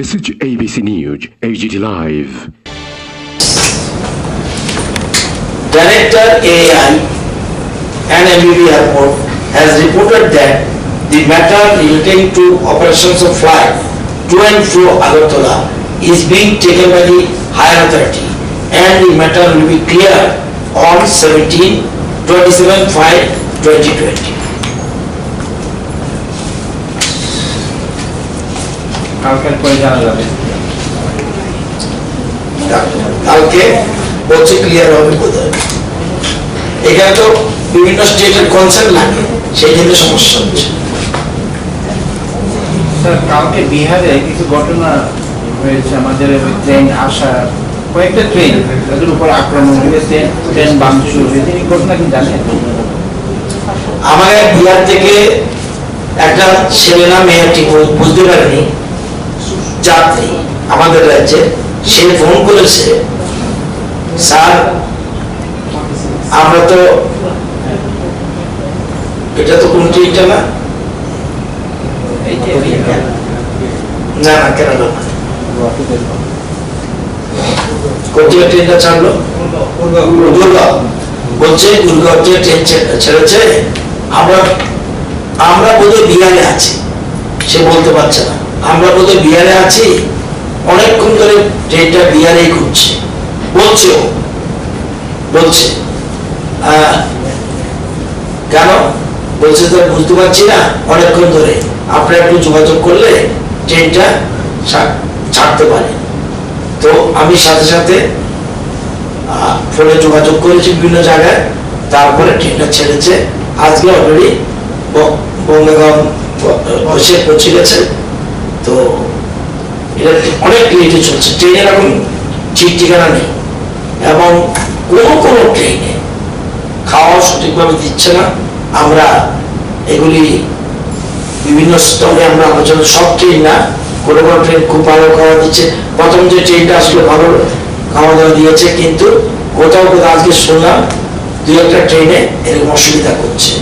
This is ABC News, AGT Live. Director AI and MBB Airport has reported that the matter relating to operations of flight to and fro Agartala is being taken by the higher authority, and the matter will be cleared on 27/5/2020. কালকে হচ্ছে clear হবে বোধহয়। এখানে তো বিভিন্ন স্টেটের concept লাগে, সেই জন্য সমস্যা হচ্ছে। স্যার, কালকে বিহারে কিছু ঘটনা হয়েছে, আমাদের ট্রেন আসা কয়েকটা ট্রেন তাদের উপর আক্রমণ হয়েছে, ট্রেন ভাঙচুর হয়েছে, এই ঘটনা কি জানেন? আমাদের বিহার থেকে একটা ছেলে না মেয়ে ঠিক বুঝতে পারেনি যাত্রী আমাদের রাজ্যে, সে ফোন করেছে, স্যার আমরা তো এটা তো কোন ট্রেনটা না না না কেন কোথায় ট্রেনটা ছাড়লো, গুরগাঁও বলছে, গুরগাঁও ট্রেন ছেড়েছে, আমরা বোধহয় বিহারে আছি, সে বলতে পারছে না, আমরা বোধহয় বিহারে আছি, অনেকক্ষণ ধরে ট্রেনটা বিহারেই ঘুরছে বলছে কেন বলছে, তো বুঝতে পারছি না, অনেকক্ষণ ধরে আপনারা একটু যোগাযোগ করলে ট্রেনটা ছাড়তে পারে। তো আমি সাথে সাথে ফোনে যোগাযোগ করেছি বিভিন্ন জায়গায়, তারপরে ট্রেনটা ছেড়েছে, আজকে অলরেডি বঙ্গাগাঁও বসে পৌঁছে গেছে। তো এটা অনেক লেটে চলছে, ট্রেনের এখন ঠিক ঠিকানা নেই, এবং কোনো ট্রেনে খাওয়া সঠিকভাবে দিচ্ছে না। আমরা এগুলি বিভিন্ন স্তরে আমরা আলোচনা, সব ট্রেন না, কোনো ট্রেন খুব ভালো খাওয়া দিচ্ছে, প্রথম যে ট্রেনটা আসলে ভালো খাওয়া দাওয়া দিয়েছে, কিন্তু কোথাও আজকে শুনলাম দুই একটা ট্রেনে এরকম অসুবিধা করছে,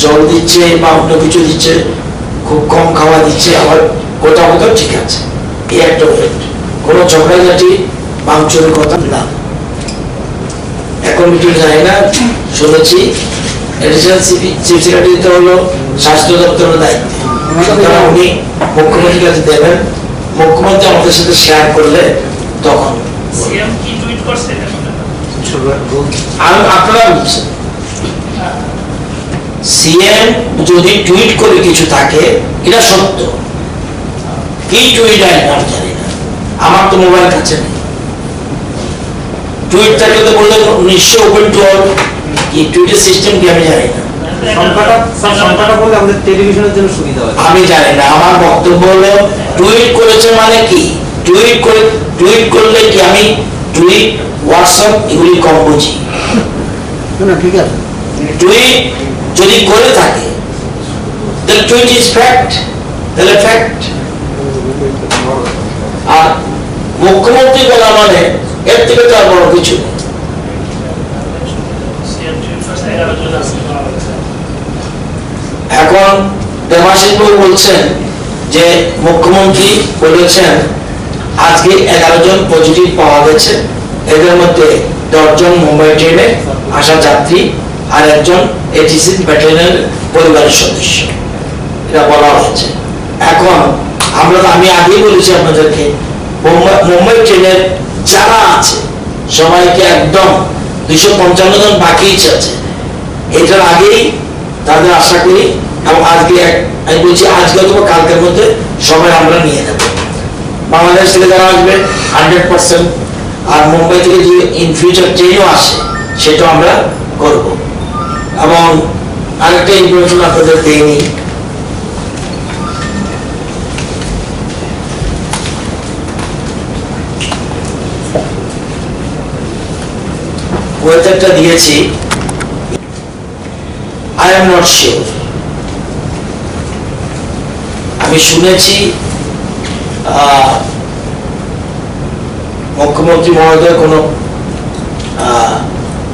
জল দিচ্ছে বা অন্য কিছু দিচ্ছে, খুব কম খাওয়া দিচ্ছে, আবার কোথাও ঠিক আছে। এই একটা কোনো ঝগড়াঝাটি ভাঙচুরের কথা না, এখন মিটিং যায় না, শুনেছি এডিশনাল চিফ সেক্রেটারি হলো স্বাস্থ্য দপ্তরের দায়িত্ব, উনি মুখ্যমন্ত্রীর কাছে দেবেন, মুখ্যমন্ত্রী আমাদের সাথে শেয়ার করলে তখন আপনারা বলছেন সিএম যদি টুইট করে কিছু থাকে, এটা সত্য, কি টুইট আমি জানি না, আমার তো মোবাইল কাছে নেই, টুইট থাকলে তো বললে নিশ্চয় ওপেন টু অল, কি টুইটের সিস্টেম কি আমি জানি না, আমি জানি না। আমার বক্তব্য হলো টুইট করেছে মানে কি, টুইট করলে কি আমি টুইট হোয়াটসঅ্যাপ এগুলি কম বুঝি, ঠিক আছে, টুইট যদি করে থাকে তাহলে টুইট ইজ ফ্যাক্ট, তাহলে ফ্যাক্ট। আর মুখ্যমন্ত্রী বলা মানে এর থেকে তো আর বড় কিছু নেই। এখন দেবাশিস বাবু বলছেন যে মুখ্যমন্ত্রী বলেছেন আজকে 11 জন পজিটিভ পাওয়া গেছে, এদের মধ্যে 10 জন মুম্বাই ট্রেনে আসা যাত্রী আর একজন এটিসি ব্যাটালিয়নের পরিবারের সদস্য, এটা বলা হয়েছে। এখন আমি আগেই বলেছি আপনাদেরকে, মুম্বাই ট্রেনের যারা আছে সবাইকে একদম 255 জন বাকি আছে, এটার আগেই তাদের আশা করি, এবং আজকে আমি বলছি আজকে অথবা কালকের মধ্যে সবাই আমরা নিয়ে নেব। বাংলাদেশ থেকে যারা আসবে 100%, আর মুম্বাই থেকে যে ইন ফিউচার ট্রেনও আসে সেটাও আমরা করব। এবং আরেকটা ইনফরমেশন আপনাদের দিয়ে নিই, ওয়েদারটা দিয়েছি, আই এম নট শিওর, আমি শুনেছি মুখ্যমন্ত্রী মহোদয় কোনো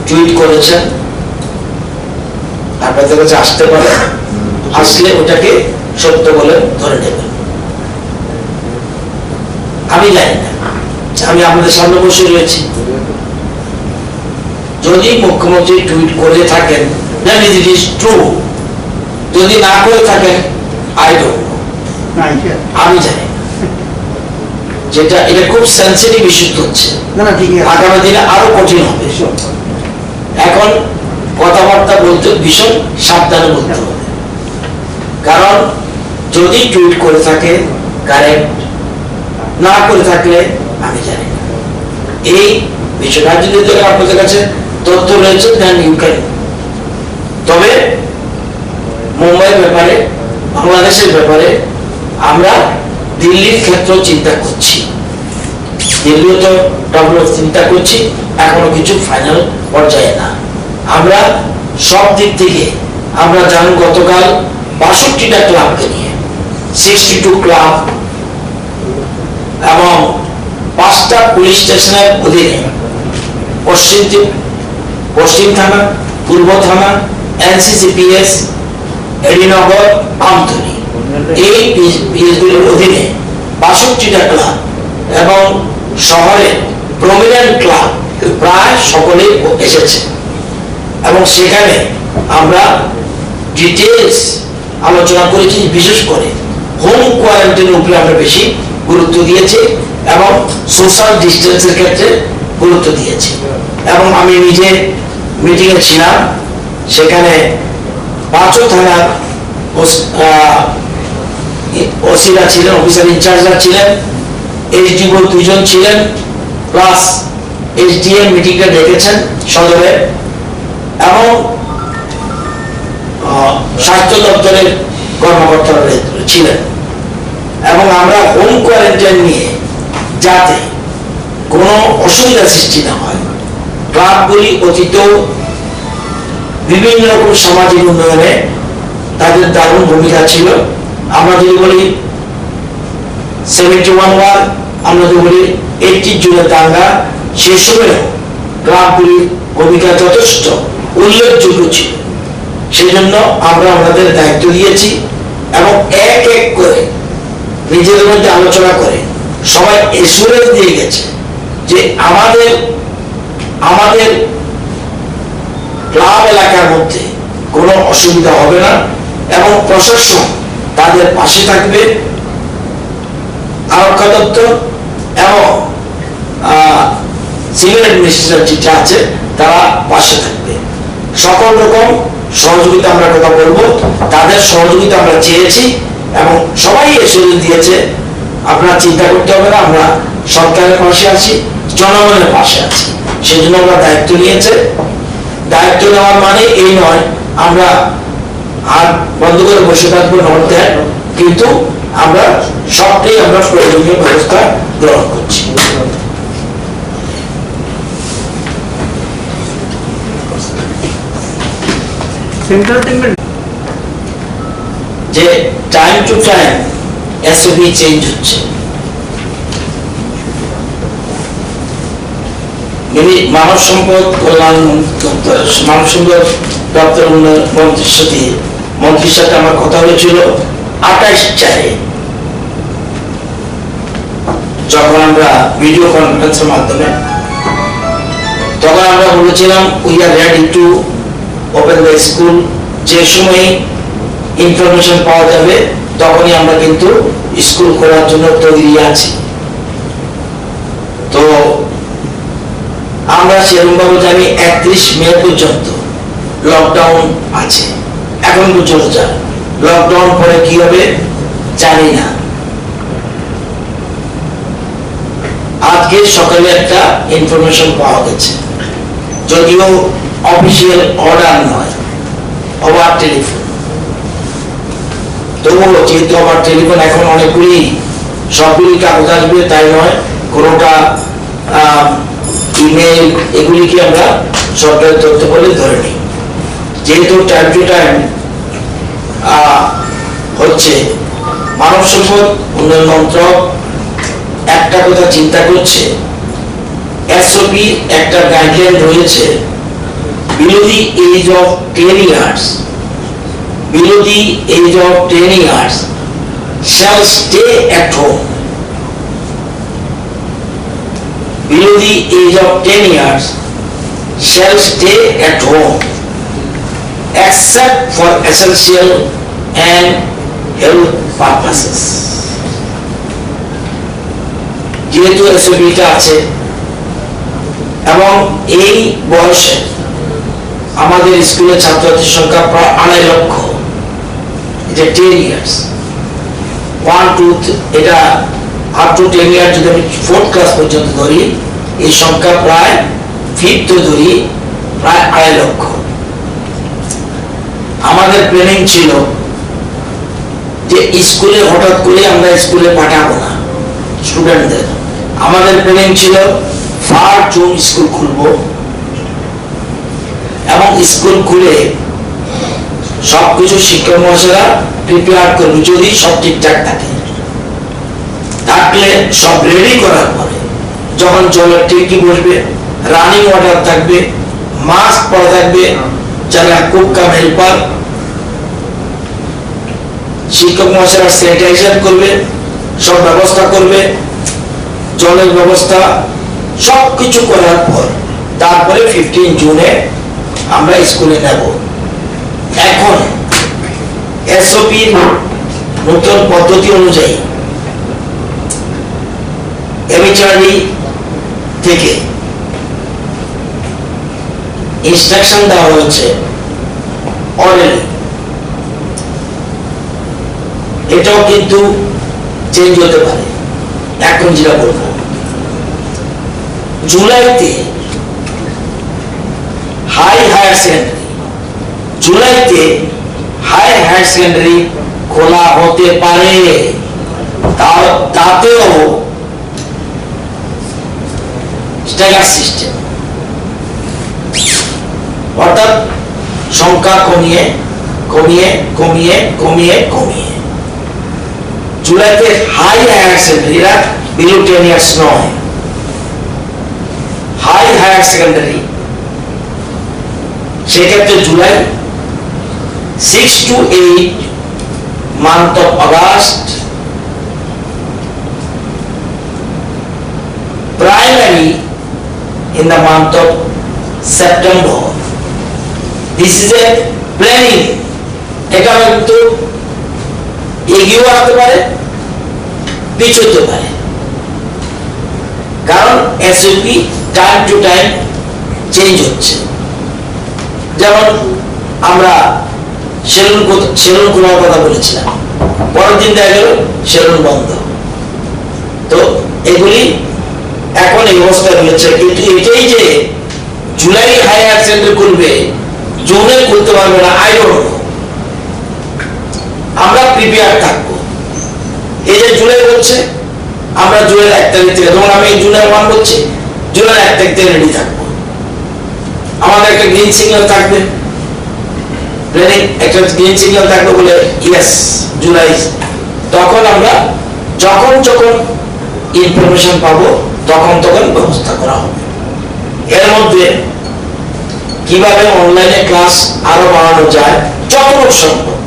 টুইট করেছেন, আপনাদের কাছে আসতে পারে, আসলে ওটাকে সত্য বলে ধরে নেবেন। আমি জানি না, আমি আপনাদের সামনে বসে রয়েছি। যদি মুখ্যমন্ত্রী টুইট করে থাকেন then it is true, যদি না করে থাকেন I don't know, আমি জানি না। যেটা এটা খুব সেন্সিটিভ ইস্যু হচ্ছে, আগামী দিনে আরো কঠিন হবে। এখন কথাবার্তা বলতে ভীষণ সাবধানে বলতে হবে, কারণ যদি টুইট করে থাকে কারেক্ট, না করে থাকলে আমি জানি না। এই বিষয়টা যদি আপনাদের কাছে তথ্য রয়েছে দেন ইউ ক্যান। তবে মুম্বাইয়ের ব্যাপারে, বাংলাদেশের ব্যাপারে আমরা দিল্লির ক্ষেত্রেও চিন্তা করছি, দিল্লিও তো চিন্তা করছি, এখনো কিছু ফাইনাল পর্যায়ে না। আমরা সব দিক থেকে, আমরা জানেন গতকাল 62টা ক্লাবকে নিয়ে 62 ক্লাব এবং 5টা পুলিশ স্টেশনের অধীনে পশ্চিম থানা, পূর্ব থানা, NCCPS, এডিনগর, আমতলী, এই পিএসগুলির অধীনে 62টা ক্লাব এবং শহরের প্রমিনেন্ট ক্লাব প্রায় সকলেই এসেছে এবং সেখানে আমরা ডিটেলস আলোচনা করেছি। বিশেষ করে হোম কোয়ারেন্টাইনের উপরে আমরা বেশি গুরুত্ব দিয়েছি এবং সোশ্যাল ডিস্টেন্সের ক্ষেত্রে গুরুত্ব দিয়েছি। এবং আমি নিজে মিটিংয়ে ছিলাম, সেখানে 5 থানার ওসিরা ছিলেন, অফিসার ইনচার্জরা ছিলেন, SDO 2 জন ছিলেন, প্লাস SDM মিটিংটা ডেকেছেন সদরে এবং স্বাস্থ্য দপ্তরের কর্মকর্তারা ছিলেন। এবং আমরা হোম কোয়ারেন্টাইন নিয়ে যাতে কোনো অসুবিধা সৃষ্টি না হয়, ক্লাবগুলি অতীতেও বিভিন্ন রকম সামাজিক উন্নয়নে তাদের দারুণ ভূমিকা ছিল। আমরা যদি বলি 71 ওয়ার, আমরা যদি বলি 80 জুনের দাঙ্গা, সেই সময় ক্লাবগুলির ভূমিকা যথেষ্ট উল্লেখযোগ্য ছিল। সেজন্য আমরা আমাদের দায়িত্ব দিয়েছি এবং এক এক করে নিজেদের মধ্যে আলোচনা করে সবাই এসুরেন্স দিয়ে গেছে যে আমাদের ক্লাব এলাকার মধ্যে কোনো অসুবিধা হবে না এবং প্রশাসন তাদের পাশে থাকবে, আরক্ষা দপ্তর এবং সিভিল অ্যাডমিনিস্ট্রেশন যেটা আছে তারা পাশে থাকবে। সকল রকম সহযোগিতা আমরা কথা বলবো, তাদের সহযোগিতা আমরা চেয়েছি এবং সবাই এসুরেন্স দিয়েছে আপনারা চিন্তা করতে হবে না, আমরা সরকারের পাশে আছি, জনগণের পাশে আছি। সেজন্য আমরা দায়িত্ব নিয়েছে। দায়িত্ব নেওয়ার মানে এই নয় আমরা আর বন্ধ করে বসে থাকবো, নট দ্যাট, কিন্তু আমরা সবটাই আমরা প্রয়োজনীয় ব্যবস্থা গ্রহণ করছি। যে time to time SOP change হচ্ছে, মানব সম্পদ কল্যাণ দপ্তর, মানব সম্পদ দপ্তর উন্নয়ন মন্ত্রীর সাথে আমার কথা হয়েছিল 28/4 যখন আমরা ভিডিও কনফারেন্সের মাধ্যমে, তখন আমরা বলেছিলাম we are ready to open the school. যে সময় ইনফরমেশন পাওয়া যাবে তখনই আমরা কিন্তু স্কুল খোলার জন্য তৈরি আছি। তো আমরা সেরকম ভাবে জানি 31 মে পর্যন্ত লকডাউন আছে, এখন পর্যন্ত যা লকডাউন পরে কি হবে জানি না। আজকে সকালে একটা ইনফরমেশন পাওয়া গেছে, যদিও অফিসিয়াল অর্ডার নয়, ওভার টেলিফোন। তবুও যেহেতু আমার টেলিফোন এখন অনেকগুলি, সবগুলি কাগজ আসবে তাই নয়, কোনোটা ইমেল, এগুলিকে আমরা সরকারের তথ্য বলে ধরে নিই। যেহেতু টাইম টু টাইম হচ্ছে, মানব সম্পদ উন্নয়ন মন্ত্রক একটা কথা চিন্তা করছে, SOP একটা গাইডলাইন রয়েছে, below the age of 10 years shall stay at home below the age of 10 years shall stay at home except for essential and health purposes. যেহেতু এসওপিটা আছে এবং এই বয়সে আমাদের স্কুলের ছাত্রছাত্রীর সংখ্যা প্রায় 2.5 লক্ষ, এটা 10 ইয়ার্স 1 2 এটা আপ টু 10 ইয়ার যদি আমি 4th ক্লাস পর্যন্ত ধরি, এই সংখ্যা প্রায় 5th ধরি প্রায় 2.5 লক্ষ। আমাদের প্ল্যানিং ছিল যে স্কুলে হঠাৎ করে আমরা স্কুলে পাঠাবো না স্টুডেন্টদের। আমাদের প্ল্যানিং ছিল 1 জুন স্কুল খুলবো এবং স্কুল খুলে সবকিছু শিক্ষক মহাশয়রা প্রিপেয়ার করবে, যদি সব ঠিকঠাক থাকে। থাকলে সব রেডি করার পরে যখন জলের ট্যাঙ্কি বসবে, রানিং ওয়াটার থাকবে, মাস্ক পরা থাকবে, যারা কুক কাম হেল্পার শিক্ষক মহাশয়রা স্যানিটাইজার করবে, সব ব্যবস্থা করবে, জলের ব্যবস্থা সবকিছু করার পর তারপরে 15 জুনে আমরা স্কুলে নেব। এখন এসওপি নতুন পদ্ধতি অনুযায়ী এমএচআরডি থেকে ইনস্ট্রাকশন দেওয়া হয়েছে অর্ডারলি। এটাও কিন্তু চেঞ্জ হতে পারে। এখন যেটা বলবো, জুলাইতে হায়ার সেকেন্ডারি খোলা হতে পারে, তাতেও স্ট্যাগার সিস্টেম, অর্থাৎ সংখ্যা কমিয়ে কমিয়ে কমিয়ে কমিয়ে কমিয়ে জুলাইতে হায়ার সেকেন্ডারিরা বিলো 10 ইয়ার্স নয়, হায়ার সেকেন্ডারি সেক্ষেত্রে July 6 to 8 month of August, primary in the month of September. This is a planning. এটা কিন্তু এগিয়েও আসতে পারে, পিছুতে পারে, কারণ SOP time to time change হচ্ছে। যেমন আমরা সেলুন খোলার কথা বলেছিলাম, পরের দিন দেখা গেল সেলুন বন্ধ। তো এগুলি এখন এই অবস্থায় রয়েছে, কিন্তু এটাই যে জুলাই হায়ার সেকেন্ডারি খুলবে, জুনে খুলতে পারবে না, আই ডোন্ট নো। আমরা প্রিপেয়ার থাকবো। এই যে জুলাই হচ্ছে, আমরা জুলাই 1 তারিখ থেকে, যেমন আমি জুলাই 1 বলছি, জুলাই 1 তারিখ থেকে রেডি থাকবো। আমাদের একটা গ্রিন সিগন্যাল থাকবে, প্ল্যানিং একটা গ্রিন সিগন্যাল থাকবে বলে ইয়েস জুলাই। তখন আমরা যখন ইনফরমেশন পাবো তখন ব্যবস্থা করা হবে। এর মধ্যে কিভাবে অনলাইনে ক্লাস আরো বাড়ানো যায় যতটুকু সম্ভব,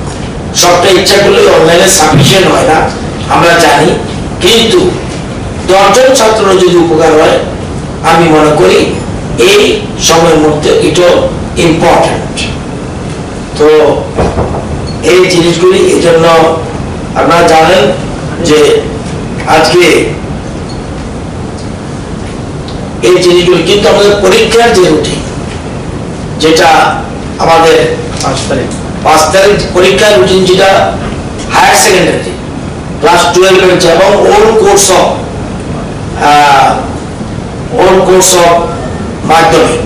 সবটা ইচ্ছা করলে অনলাইনে সাফিসিয়েন্ট হয় না আমরা জানি, কিন্তু 10 জন ছাত্র যদি উপকার হয় আমি মনে করি এই সময়ের মধ্যে এটা ইম্পর্টেন্ট। তো এই জিনিসগুলি এই জন্য আপনারা জানেন যে আজকে এই জিনিসগুলি, কিন্তু আমাদের পরীক্ষার যে রুটিন, যেটা আমাদের 5 তারিখ পরীক্ষার রুটিন, যেটা হায়ার সেকেন্ডারি ক্লাস 12 এর, এবং ওল্ড কোর্স অফ মাধ্যমিক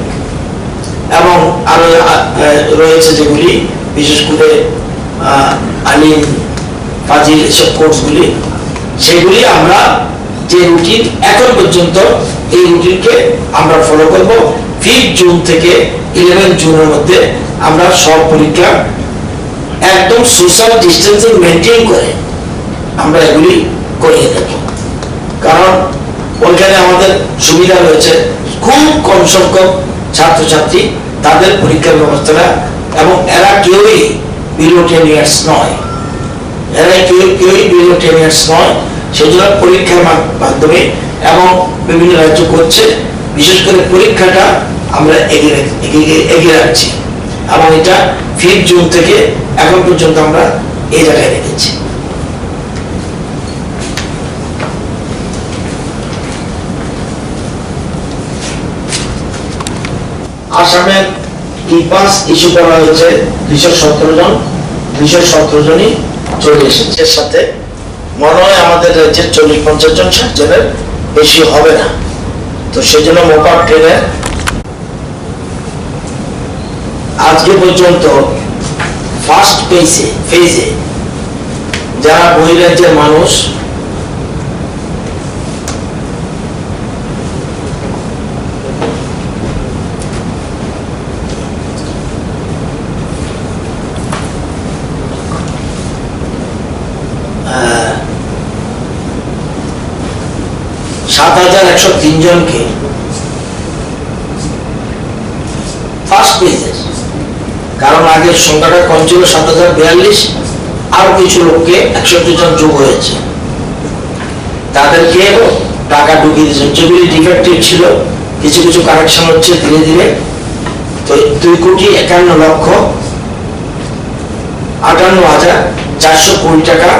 এবং আরো রয়েছে যেগুলি বিশেষ করে আলিম ফাজিল এসব কোর্সগুলি, সেগুলি আমরা যে রুটিন এখন পর্যন্ত এই রুটিনকে আমরা ফলো করব। 5 জুন থেকে 11 জুনের মধ্যে আমরা সব পরীক্ষা একদম সোশ্যাল ডিস্টেন্সিং মেনটেন করে আমরা এগুলি করিয়ে দেব। কারণ ওইখানে আমাদের সুবিধা রয়েছে, খুব কম সংখ্যক ছাত্রছাত্রী, তাদের পরীক্ষার ব্যবস্থাটা, এবং এরা কেউই বিলো 10 ইয়ার্স নয়, কেউই বিলো 10 ইয়ার্স নয়। সেই জন্য পরীক্ষার মাধ্যমে এবং বিভিন্ন রাজ্য করছে। বিশেষ করে পরীক্ষাটা আমরা এগিয়ে রাখছি এবং এটা 5 জুন থেকে এখন পর্যন্ত আমরা এই জায়গায় রেখেছি। আসামের ই-পাস ইস্যু করা হয়েছে 217 জন, 217 জনই চলে এসেছে। এর সাথে মনে হয় আমাদের রাজ্যের 40-50 জন 60 জনের বেশি হবে না। তো সেই জন্য মোপা ট্রেনে আজকে পর্যন্ত ফার্স্ট ফেজে যারা বহিরাজ্যের মানুষ $7,103 জনকে ফার্স্ট পেজের, কারণ আগের সংখ্যাটা কম ছিল 7,042, আরো কিছু লোককে 61 জন যোগ হয়েছে, তাদেরকে টাকা ঢুকিয়ে দিয়েছে। যেগুলি ডিফেক্টিভ ছিল কিছু কিছু কারেকশন হচ্ছে ধীরে ধীরে। তো 2,51,58,420 টাকা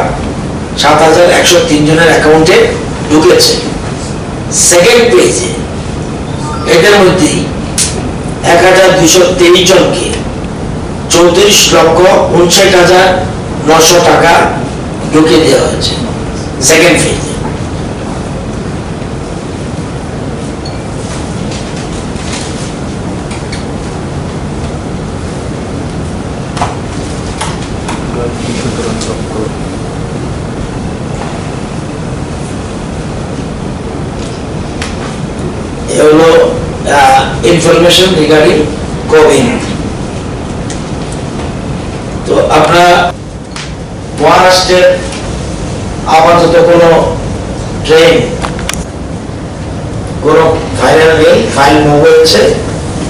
7,103 জনের অ্যাকাউন্টে ঢুকেছে। সেকেন্ড পেজে এদের মধ্যে 1,223 জনকে 34,59,900 টাকা ঢুকিয়ে দেওয়া হয়েছে সেকেন্ড ফেজে। হলো ইনফরমেশন রিগার্ডিং কোভিড। তো আপনারা মহারাষ্ট্রের আপাতত কোনো ট্রেন কোনো ফাইল মুভ হয়েছে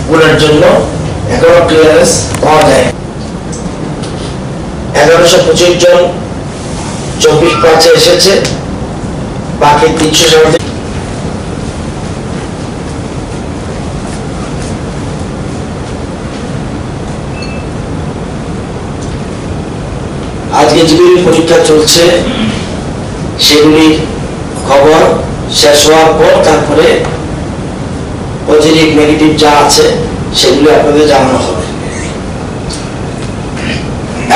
পুনের জন্য এখনো ক্লিয়ারেন্স পাওয়া যায়। 1125 জন 24/5 এসেছে, বাকি 300 আজকে যেগুলি পরীক্ষা চলছে সেগুলির খবর শেষ হওয়ার পর তারপরে পজিটিভ নেগেটিভ যা আছে সেগুলি আপনাদের জানানো হবে।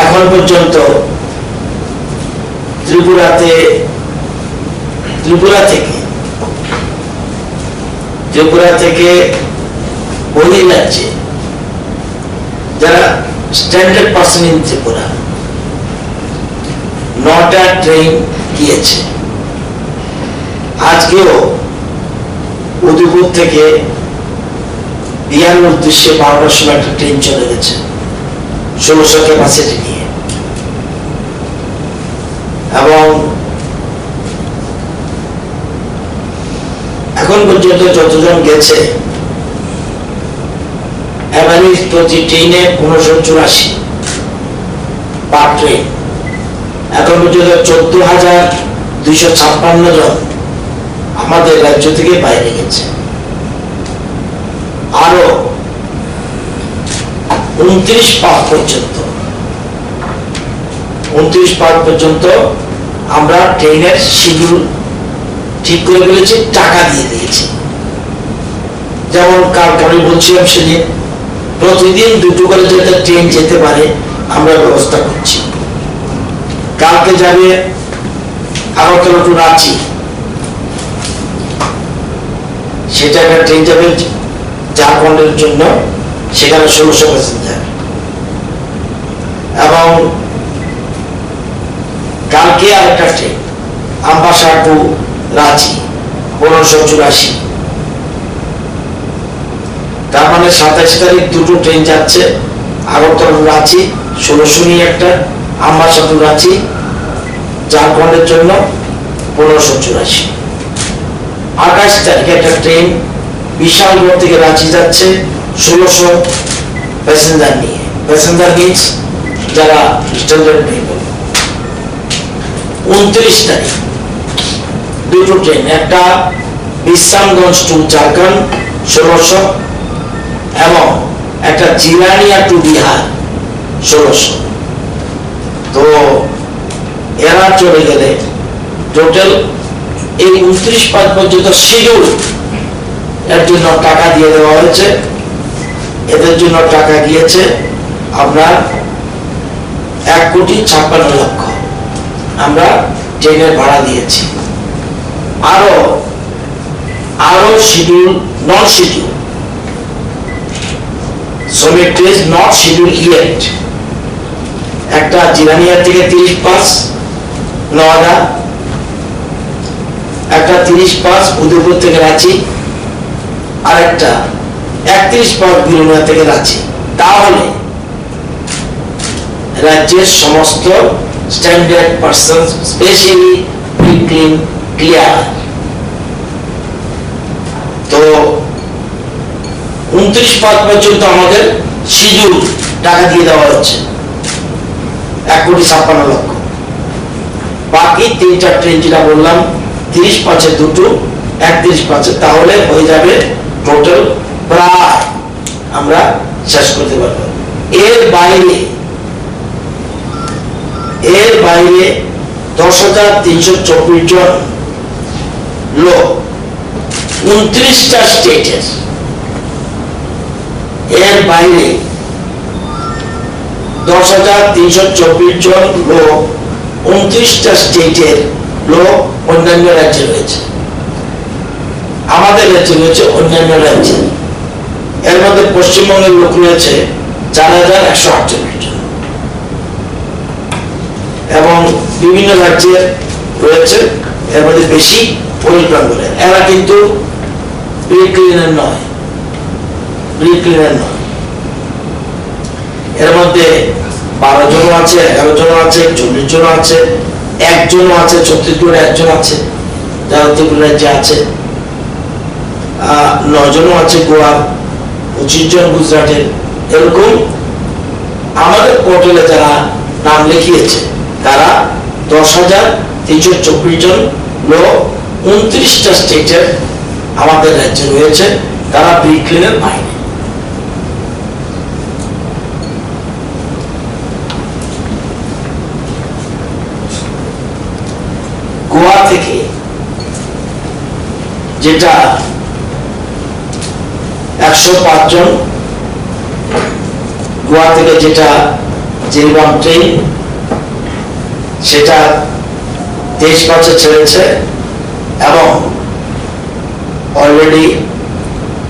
এখন পর্যন্ত ত্রিপুরা থেকে বহির্রাজ্যে যারা স্ট্যান্ডার্ড পার্সন ইন ত্রিপুরা 9টা ট্রেন গিয়েছে। আজকেও উদয়পুর থেকে বিহারের উদ্দেশ্যে 12টার সময় একটা ট্রেন চলে গেছে 1600 ক্যাপাসিটি নিয়ে, এবং এখন পর্যন্ত যতজন গেছে এভারেজ প্রতি ট্রেনে 1584 পার ট্রেন। এখন পর্যন্ত 14,256 জন আমাদের রাজ্য থেকে বাইরে গেছে। আরো 29 পার্ট পর্যন্ত আমরা ট্রেনের শিডিউল ঠিক করে ফেলেছি, টাকা দিয়ে দিয়েছি। যেমন কালকে আমি বলছিলাম সেদিন প্রতিদিন 2টো করে যাতে ট্রেন যেতে পারে আমরা ব্যবস্থা করছি। কালকে যাবে আগরতলা টু রাঁচি, সেটা একটা ট্রেন যাবে ঝাড়খণ্ডের জন্য, সেখানে 1600 প্যাসেঞ্জার। এবং কালকে আরেকটা ট্রেন আমবাসা টু রাঁচি 1584। তার মানে 27 তারিখ 2টো ট্রেন যাচ্ছে, আগরতলা টু রাঁচি 1600 নিয়ে একটা, আমবাসা টু রাঁচি ঝাড়খণ্ডের জন্য 1584। 28 তারিখে একটা ট্রেন বিশালগড় থেকে রাঁচি যাচ্ছে 1600 প্যাসেঞ্জার নিয়ে, প্যাসেঞ্জার মিনস যারা স্ট্যান্ডার্ড পিপল। 29 তারিখ 2টো ট্রেন, একটা বিশ্রামগঞ্জ টু ঝাড়খণ্ড 1600 এবং একটা জিরানিয়া টু বিহার 1600। তো এরা চলে গেলে টোটাল এই 29/5 পর্যন্ত শিডিউল এর জন্য টাকা দিয়ে দেওয়া হয়েছে। এদের জন্য টাকা গিয়েছে আপনার 1,56,00,000 আমরা ট্রেনের ভাড়া দিয়েছি। আরো শিডিউল নন শিডিউল শ্রমিক ট্রেন নট শিডিউল ইয়েট একটা জিরানিয়া থেকে 30/5 9,000, একটা 30/5 উদয়পুর থেকে রাঁচি, আর একটা 31/5 বিরুনিয়া থেকে রাঁচি। তাহলে রাজ্যের সমস্ত standard person specially clean clear. তো 29/5 পর্যন্ত আমাদের শিডিউল টাকা দিয়ে দেওয়া হচ্ছে 1,56,00,000। বাকি 3টা ট্রেন যেটা বললাম 30/5 দুটো 31/5, তাহলে হয়ে যাবে টোটাল প্রায় আমরা শেষ করতে পারবো। এর বাইরে 10,324 জন লোক 29টা স্টেটের, এর বাইরে 10,324 জন লোক 29টা স্টেটের লোক অন্যান্য রাজ্যে রয়েছে। আমাদের রাজ্যে রয়েছে অন্যান্য রাজ্যে, এর মধ্যে পশ্চিমবঙ্গের লোক রয়েছে 4,148 জন এবং বিভিন্ন রাজ্যের রয়েছে এর মধ্যে বেশি পরিক্রমণের। এরা কিন্তু প্রিক্লিনার নয়, এর মধ্যে 12 জন আছে, 11 জন আছে, 40 জন আছে, একজনও আছে ছত্তিশগড়ে, একজন আছে যারা ত্রিপুরা রাজ্যে আছে, 9 জনও আছে গোয়ার, 25 জন গুজরাটের। এরকম আমাদের পোর্টালে যারা নাম লিখিয়েছে তারা 10,324 জন লোক 29টা স্টেটের আমাদের রাজ্যে রয়েছে, তারা প্রিক্লিনের বাইরে। গোয়া থেকে যেটা 105 জন, গোয়া থেকে যেটা জিরবাম ট্রেন সেটা 23/5 ছেড়েছে এবং অলরেডি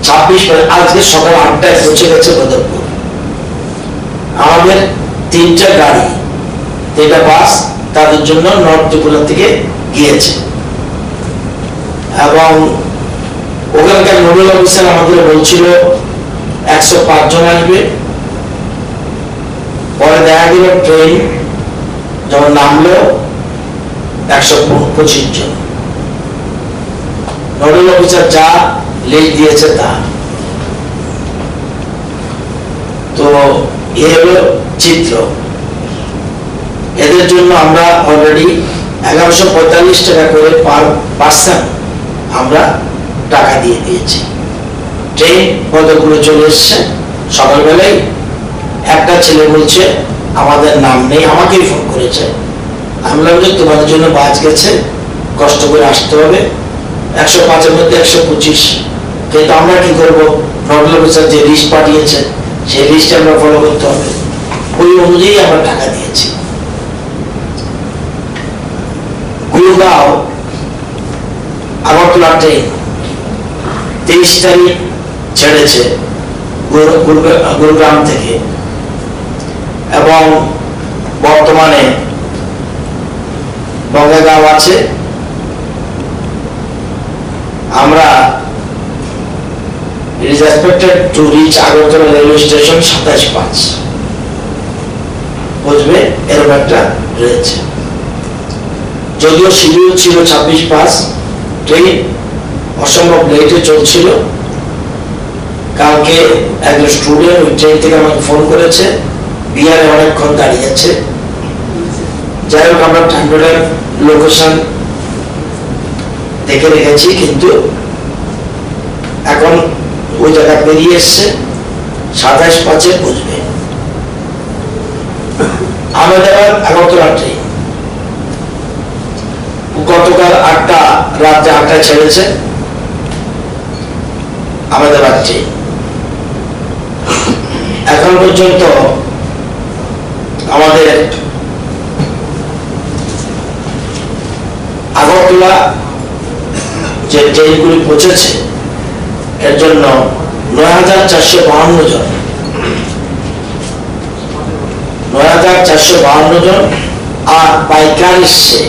26 আজকে সকাল 8টায় পৌঁছে গেছে বদরপুর। আমাদের 3টা গাড়ি 3টা বাস তাদের জন্য নর্থ ত্রিপুরা থেকে গিয়েছে এবং ওখানকার নোডাল অফিসার আমাদের বলছিল 105 জন আসবে। পরে দেখা গেল ট্রেন যখন নামলো 125 জন। নোডাল অফিসার যা লিস্ট দিয়েছে তা। তো এ হলো চিত্র। এদের জন্য আমরা অলরেডি 1145 টাকা করে পার পার্সন আমরা টাকা দিয়ে দিয়েছি। ট্রেন পদগুলো চলে এসছে। সকালবেলায় একটা ছেলে বলছে আমাদের নাম নেই, আমাকেই ফোন করেছে। আমি বললাম যে তোমাদের জন্য বাস গেছে, কষ্ট করে আসতে হবে। 105-এর মধ্যে 125, কিন্তু আমরা কি করবো? নোডাল অফিসার যে লিস্ট পাঠিয়েছে সেই লিস্ট আমরা ফলো করতে হবে, ওই অনুযায়ী আমরা টাকা দিয়েছি। গুরগাঁও আগরতলা ট্রেন 23 তারিখ ছেড়েছে গুরুগ্রাম থেকে এবং বর্তমানে বঙ্গাগাঁও আছে। আমরা it is expected to reach Agartala railway station 27/5 বুঝবে, এরকম একটা রয়েছে। যদিও শিডিউল ছিল 26/5, ট্রেন অসম্ভব লেটে চলছিল। কালকে একজন স্টুডেন্ট ওই ট্রেন থেকে আমাকে ফোন করেছে, বিহারে অনেকক্ষণ দাঁড়িয়ে আছে। যাই হোক, আমরা টাইমটেবিলের লোকেশন দেখে রেখেছি, কিন্তু এখন ওই জায়গা পেরিয়ে এসছে, 27/5 বুঝবে। আহমেদাবাদ আগরতলা ট্রেন গতকাল রাত্রে 8টায় ছেড়েছে আহমেদাবাদ ট্রেন। এখন পর্যন্ত আমাদের আগরতলা যে ট্রেনগুলি পৌঁছেছে এর জন্য 9,452 জন 9,452 জন, আর বাইকার এসছে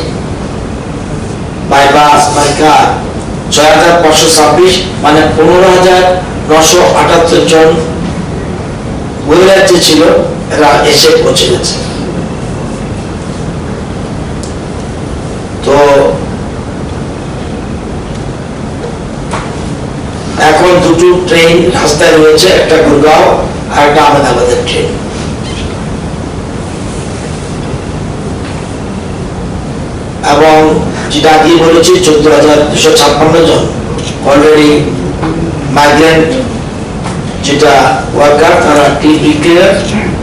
বাই বাস বাই কার 6,526, মানে 15,978 জন বহিরাজ্যে ছিল, এরা এসে পৌঁছে গেছে। তো এখন দুটো ট্রেন রাস্তায় রয়েছে, একটা গুরগাঁও আর একটা আহমেদাবাদের ট্রেন। এবং যেটা আগে বলেছি 14,256 জন অলরেডি মাইগ্রেন্ট যেটা ওয়ার্কার, তারা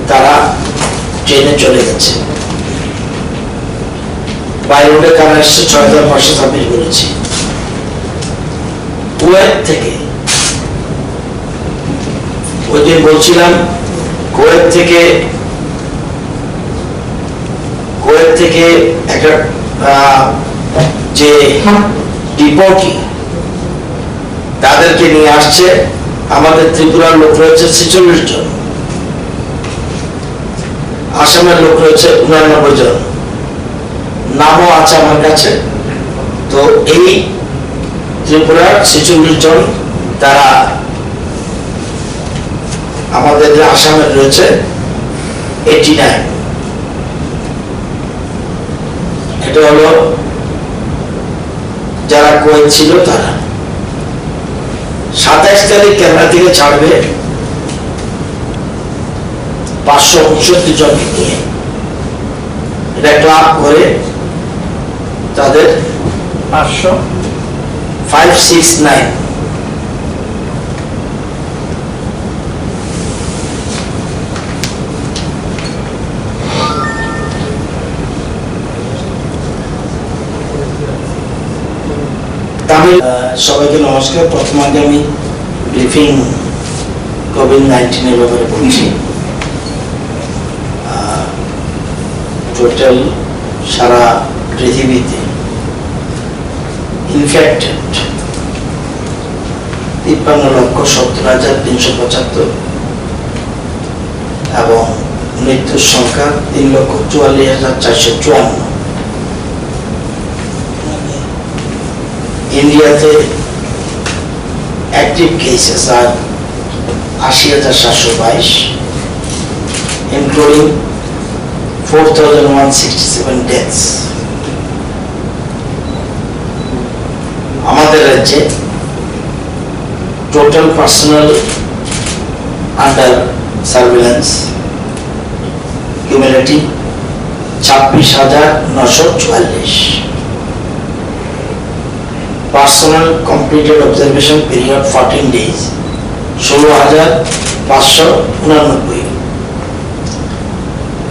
তারা ট্রেনে চলে গেছে। বাই রোডে কারা এসছে 6,526 বলেছি। কুয়েত থেকে, ওই দিন বলছিলাম কুয়েত থেকে একটা যে ডিপোটি তাদেরকে নিয়ে আসছে। আমাদের ত্রিপুরার লোক রয়েছে 46 জন, আসামের লোক রয়েছে 89 জন, নামও আছে আমার কাছে। তো এই ত্রিপুরার 46 জন, তারা আমাদের আসামের রয়েছে 89। এটা হলো যারা কুয়েত ছিল তারা। 27 তারিখ কেরালা থেকে ছাড়বে 559 জন নিয়ে, এটা ক্লাব করে তাদের 569। সবাইকে নমস্কার। প্রথম আগে আমি ব্রিফিং কোভিড-19 ব্যাপারে বলছি। টোটাল সারা পৃথিবীতে ইনফেক্টেড 53,70,375 এবং মৃত্যুর সংখ্যা 3,44,454। ইন্ডিয়াতে অ্যাক্টিভ কেসেস আর 80,722, ইনক্লুডিং 4,167 ডেথস। আমাদের রাজ্যে total personal under surveillance cumulative 26,944। Personal completed observation period 14 days 16,589।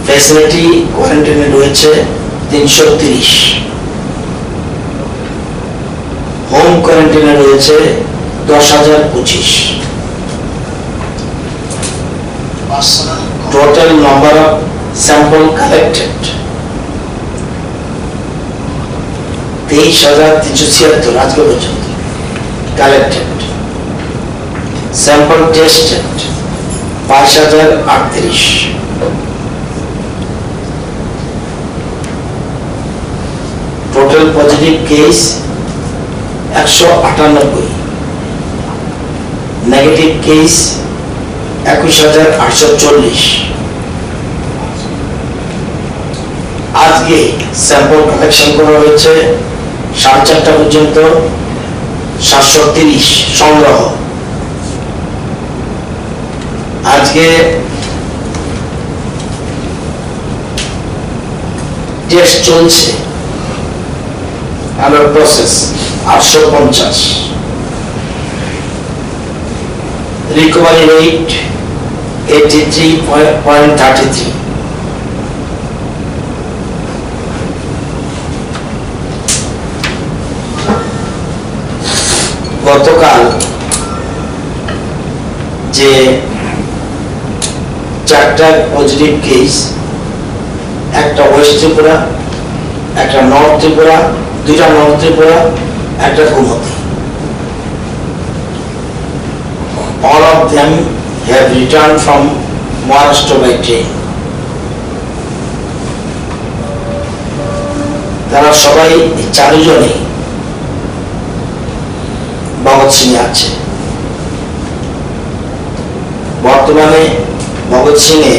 Facility কোয়ারেন্টাইনে রয়েছে 330। হোম কোয়ারেন্টাইনে রয়েছে 10,025। Total number of sample collected 23,376 আজকে পর্যন্ত collected. Sample tested 5,038। Total positive case 198। Negative case 21,840। আজকে স্যাম্পল কালেকশন করা হয়েছে 4:30 পর্যন্ত 730 সংগ্রহ। আজকে টেস্ট চলছে আন্ডার প্রসেস 850। recovery rate 83.33. গতকাল যে 4টা পজিটিভ কেস, একটা ওয়েস্ট ত্রিপুরা, একটা নর্থ ত্রিপুরা, 2টা নর্থ ত্রিপুরা, একটা Gomti, all of them have returned from Maharashtra by train. তারা সবাই 4 জনই ভগৎ সিং আছে। বর্তমানে ভগৎ সিং এ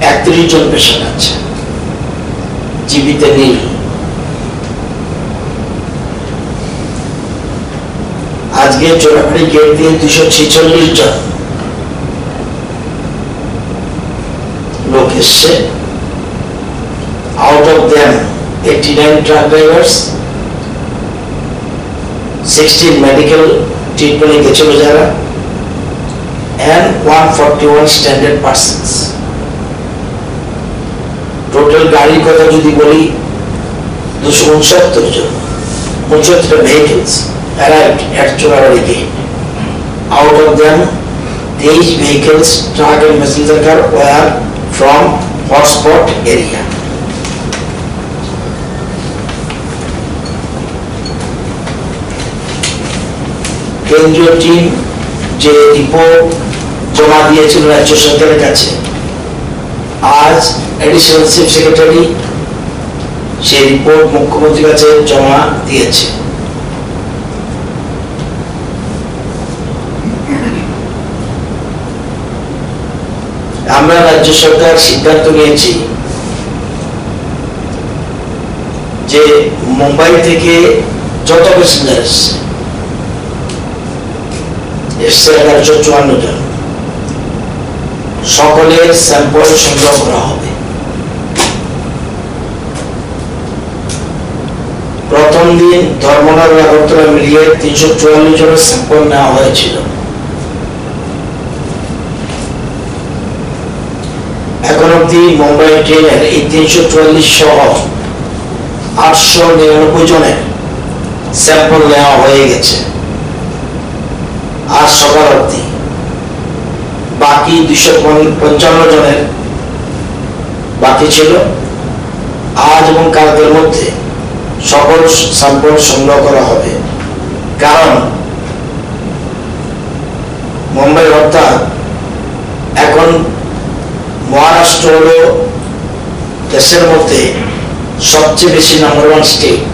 31 জন পেশেন্ট আছে, জীবিত নেই। আজকে চোরাখালি গেট দিয়ে 246 জন লোক এসছে। Out of them 89 truck drivers, 16 medical ট্রিটমেন্টে গেছিল যারা, and 141 স্ট্যান্ডার্ড পার্সনস। টোটাল গাড়ির কথা যদি বলি 269 জন, 69 vehicles arrived at Chorabari Gate. Out of them, 23 vehicles, truck and passenger car were from hotspot area. কেন্দ্রীয় টিম যে রিপোর্ট জমা দিয়েছিল রাজ্য সরকারের কাছে, আজ অ্যাডিশনাল চিফ সেক্রেটারি সেই রিপোর্ট মুখ্যমন্ত্রীর কাছে জমা দিয়েছে। আমরা রাজ্য সরকার সিদ্ধান্ত নিয়েছি যে মুম্বাই থেকে যত প্যাসেঞ্জার এসছে 1154 জন, সকলের স্যাম্পল সংগ্রহ করা হবে। প্রথম দিন ধর্মনগর আগরতলা মিলিয়ে 344 জনের স্যাম্পল নেওয়া হয়েছিল। এখন অব্দি মুম্বাই ট্রেনের এই 344 সহ 899 জনের স্যাম্পল নেওয়া হয়ে গেছে। আজ সকাল অব্দি বাকি 255 জনের বাকি ছিল। আজ এবং কালকের মধ্যে সকল স্যাম্পল সংগ্রহ করা হবে, কারণ মুম্বাই অর্থাৎ এখন মহারাষ্ট্র হলো দেশের মধ্যে সবচেয়ে বেশি নাম্বার 1 স্টেট।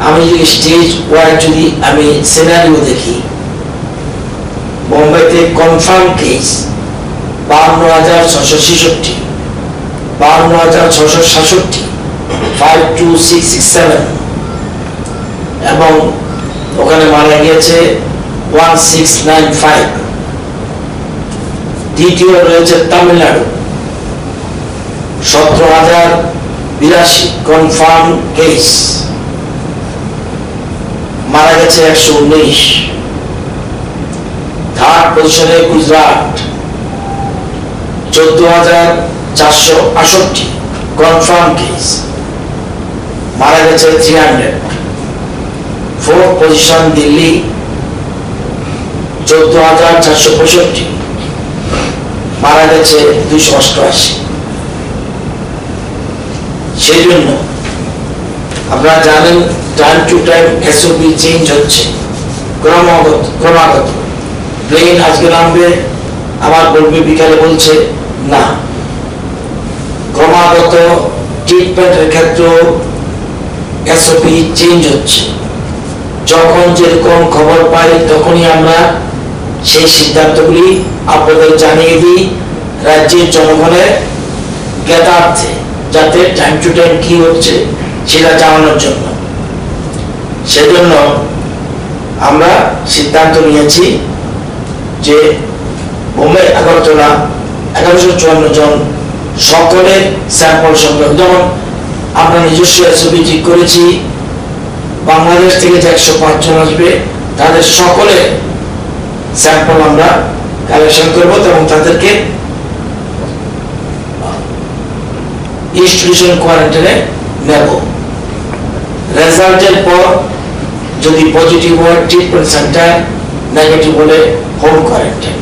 আমি যদি স্টেজ ওয়াইজ যদি আমি সিনারিও দেখি, মুম্বাইতে কনফার্ম কেস 52,666, 52,667, 52667, এবং ওখানে মারা গিয়েছে 1695। দ্বিতীয় রয়েছে তামিলনাড়ু, 17,082 কনফার্ম কেস, মারা গেছে 119। থার্ড পজিশনে গুজরাট, 14,468 কনফার্ম কেস, মারা গেছে 300। ফোর্থ পজিশন দিল্লি, 14,465, মারা গেছে 288। সেই জন্য আপনারা জানেন time to time SOP change হচ্ছে ক্রমাগত। প্লেন আজকে নামবে, আবার বলবে বিকালে, বলছে না। ক্রমাগত ট্রিটমেন্টের ক্ষেত্রে এসওপি চেঞ্জ হচ্ছে। যখন যেরকম খবর পাই তখনই আমরা সেই সিদ্ধান্তগুলি আপনাদের জানিয়ে দিই রাজ্যের জনগণের জ্ঞাতার্থে, যাতে টাইম টু টাইম কি হচ্ছে সেটা জানানোর জন্য। সেজন্য আমরা সিদ্ধান্ত নিয়েছি যে মুম্বাই আগরতলা 1154 জন সকলের স্যাম্পল সংগ্রহ। যেমন আমরা নিজস্ব এসওপি ঠিক করেছি, বাংলাদেশ থেকে যে 105 জন আসবে তাদের সকলের স্যাম্পল আমরা কালেকশন করব এবং তাদেরকে ইনস্টিটিউশন কোয়ারেন্টাইনে নেব। রেজাল্টের পর যদি পজিটিভ হয় ট্রিটমেন্ট সেন্টার, নেগেটিভ হলে হোম কোয়ারেন্টাইন।